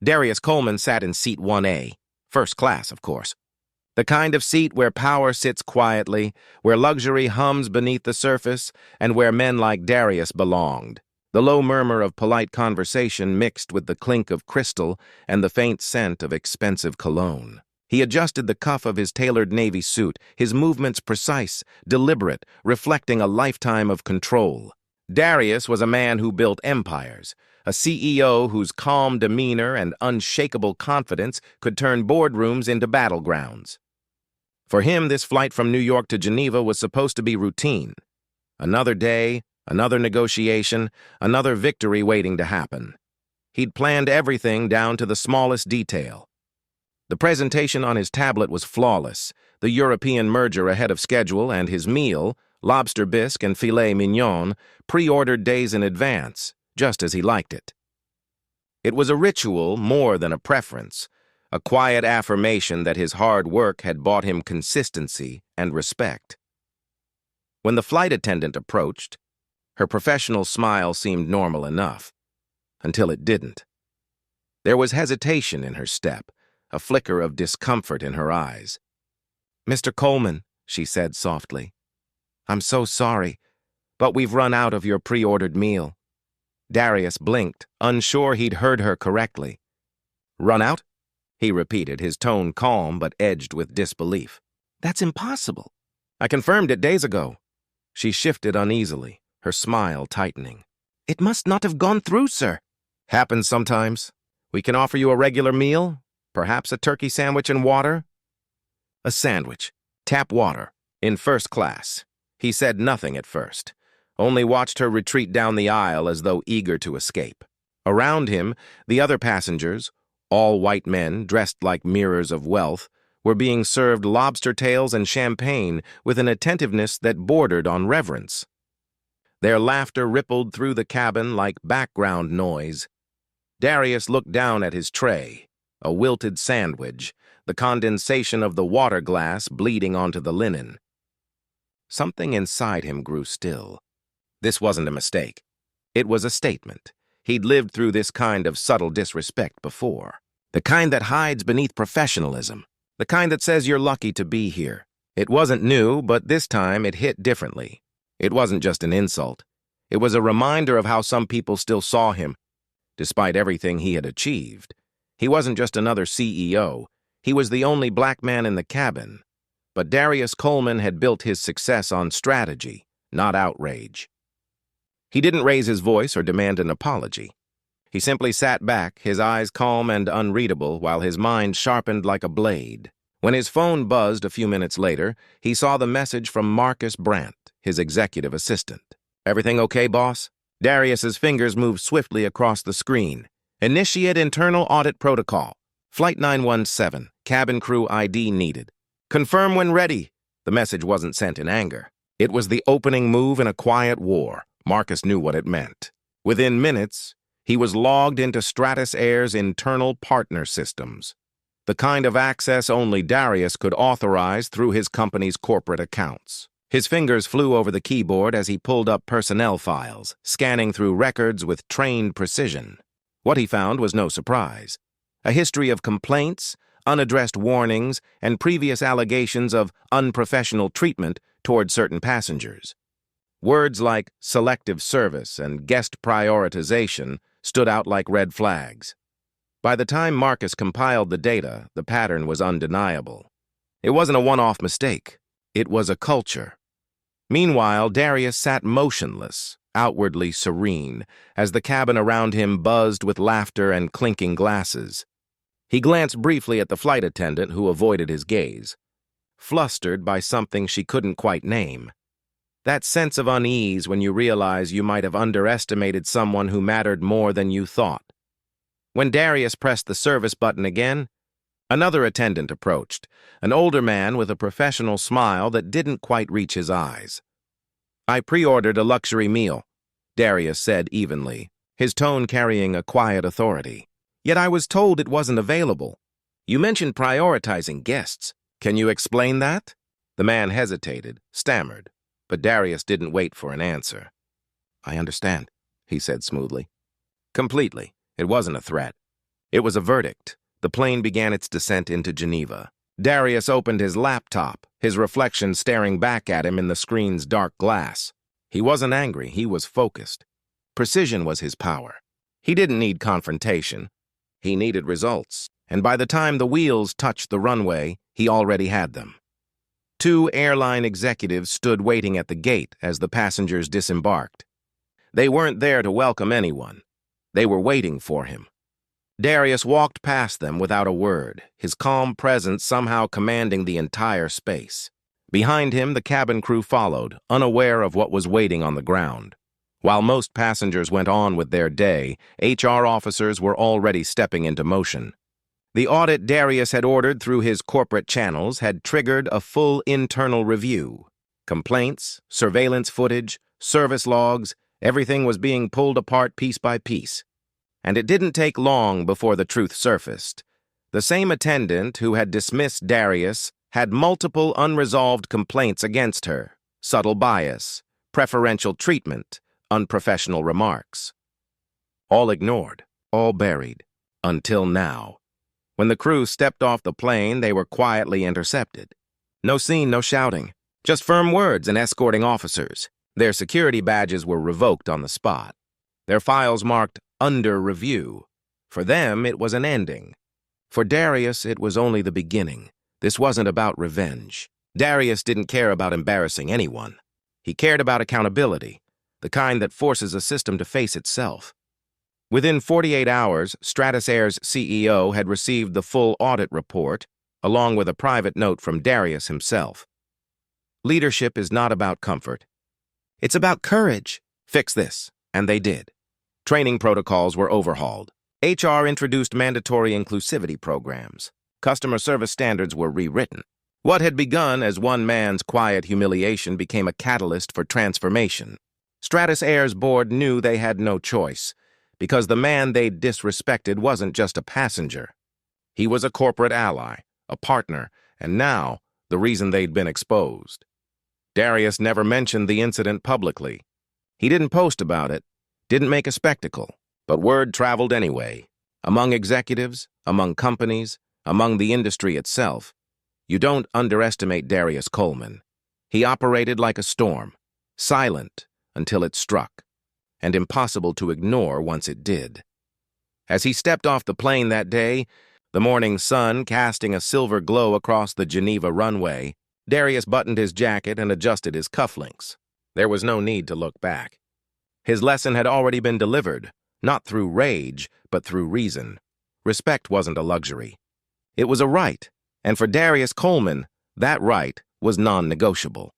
Darius Coleman sat in seat 1A, first class, of course. The kind of seat where power sits quietly, where luxury hums beneath the surface, and where men like Darius belonged. The low murmur of polite conversation mixed with the clink of crystal and the faint scent of expensive cologne. He adjusted the cuff of his tailored navy suit, his movements precise, deliberate, reflecting a lifetime of control. Darius was a man who built empires, a CEO whose calm demeanor and unshakable confidence could turn boardrooms into battlegrounds. For him, this flight from New York to Geneva was supposed to be routine. Another day, another negotiation, another victory waiting to happen. He'd planned everything down to the smallest detail. The presentation on his tablet was flawless, the European merger ahead of schedule, and his meal, lobster bisque and filet mignon, pre-ordered days in advance, just as he liked it. It was a ritual more than a preference, a quiet affirmation that his hard work had bought him consistency and respect. When the flight attendant approached, her professional smile seemed normal enough, until it didn't. There was hesitation in her step, a flicker of discomfort in her eyes. "Mr. Coleman," she said softly, "I'm so sorry, but we've run out of your pre-ordered meal." Darius blinked, unsure he'd heard her correctly. "Run out?" he repeated, his tone calm but edged with disbelief. "That's impossible. I confirmed it days ago." She shifted uneasily, her smile tightening. "It must not have gone through, sir." "Happens sometimes. We can offer you a regular meal, perhaps a turkey sandwich and water." A sandwich, tap water, in first class. He said nothing at first, only watched her retreat down the aisle as though eager to escape. Around him, the other passengers, all white men dressed like mirrors of wealth, were being served lobster tails and champagne with an attentiveness that bordered on reverence. Their laughter rippled through the cabin like background noise. Darius looked down at his tray, a wilted sandwich, the condensation of the water glass bleeding onto the linen. Something inside him grew still. This wasn't a mistake. It was a statement. He'd lived through this kind of subtle disrespect before. The kind that hides beneath professionalism. The kind that says you're lucky to be here. It wasn't new, but this time it hit differently. It wasn't just an insult. It was a reminder of how some people still saw him, despite everything he had achieved. He wasn't just another CEO. He was the only black man in the cabin. But Darius Coleman had built his success on strategy, not outrage. He didn't raise his voice or demand an apology. He simply sat back, his eyes calm and unreadable, while his mind sharpened like a blade. When his phone buzzed a few minutes later, he saw the message from Marcus Brandt, his executive assistant. "Everything okay, boss?" Darius's fingers moved swiftly across the screen. "Initiate internal audit protocol. Flight 917, cabin crew ID needed. Confirm when ready." The message wasn't sent in anger. It was the opening move in a quiet war. Marcus knew what it meant. Within minutes, he was logged into Stratus Air's internal partner systems, the kind of access only Darius could authorize through his company's corporate accounts. His fingers flew over the keyboard as he pulled up personnel files, scanning through records with trained precision. What he found was no surprise. A history of complaints, unaddressed warnings, and previous allegations of unprofessional treatment toward certain passengers. Words like selective service and guest prioritization stood out like red flags. By the time Marcus compiled the data, the pattern was undeniable. It wasn't a one-off mistake. It was a culture. Meanwhile, Darius sat motionless, outwardly serene, as the cabin around him buzzed with laughter and clinking glasses. He glanced briefly at the flight attendant, who avoided his gaze, flustered by something she couldn't quite name. That sense of unease when you realize you might have underestimated someone who mattered more than you thought. When Darius pressed the service button again, another attendant approached, an older man with a professional smile that didn't quite reach his eyes. "I pre-ordered a luxury meal," Darius said evenly, his tone carrying a quiet authority. "Yet I was told it wasn't available. You mentioned prioritizing guests. Can you explain that?" The man hesitated, stammered, but Darius didn't wait for an answer. "I understand," he said smoothly. "Completely. It wasn't a threat. It was a verdict. The plane began its descent into Geneva. Darius opened his laptop, his reflection staring back at him in the screen's dark glass. He wasn't angry, he was focused. Precision was his power. He didn't need confrontation. He needed results. And by the time the wheels touched the runway, he already had them. Two airline executives stood waiting at the gate as the passengers disembarked. They weren't there to welcome anyone. They were waiting for him. Darius walked past them without a word, his calm presence somehow commanding the entire space. Behind him, the cabin crew followed, unaware of what was waiting on the ground. While most passengers went on with their day, HR officers were already stepping into motion. The audit Darius had ordered through his corporate channels had triggered a full internal review. Complaints, surveillance footage, service logs, everything was being pulled apart piece by piece. And it didn't take long before the truth surfaced. The same attendant who had dismissed Darius had multiple unresolved complaints against her: subtle bias, preferential treatment, unprofessional remarks. All ignored, all buried, until now. When the crew stepped off the plane, they were quietly intercepted. No scene, no shouting, just firm words and escorting officers. Their security badges were revoked on the spot. Their files marked under review. For them, it was an ending. For Darius, it was only the beginning. This wasn't about revenge. Darius didn't care about embarrassing anyone. He cared about accountability, the kind that forces a system to face itself. Within 48 hours, Stratasair's CEO had received the full audit report, along with a private note from Darius himself. Leadership is not about comfort. It's about courage. Fix this. And they did. Training protocols were overhauled. HR introduced mandatory inclusivity programs. Customer service standards were rewritten. What had begun as one man's quiet humiliation became a catalyst for transformation. Stratasair's board knew they had no choice, because the man they'd disrespected wasn't just a passenger. He was a corporate ally, a partner, and now the reason they'd been exposed. Darius never mentioned the incident publicly. He didn't post about it, didn't make a spectacle, but word traveled anyway. Among executives, among companies, among the industry itself. You don't underestimate Darius Coleman. He operated like a storm, silent until it struck, and impossible to ignore once it did. As he stepped off the plane that day, the morning sun casting a silver glow across the Geneva runway, Darius buttoned his jacket and adjusted his cufflinks. There was no need to look back. His lesson had already been delivered, not through rage, but through reason. Respect wasn't a luxury. It was a right, and for Darius Coleman, that right was non-negotiable.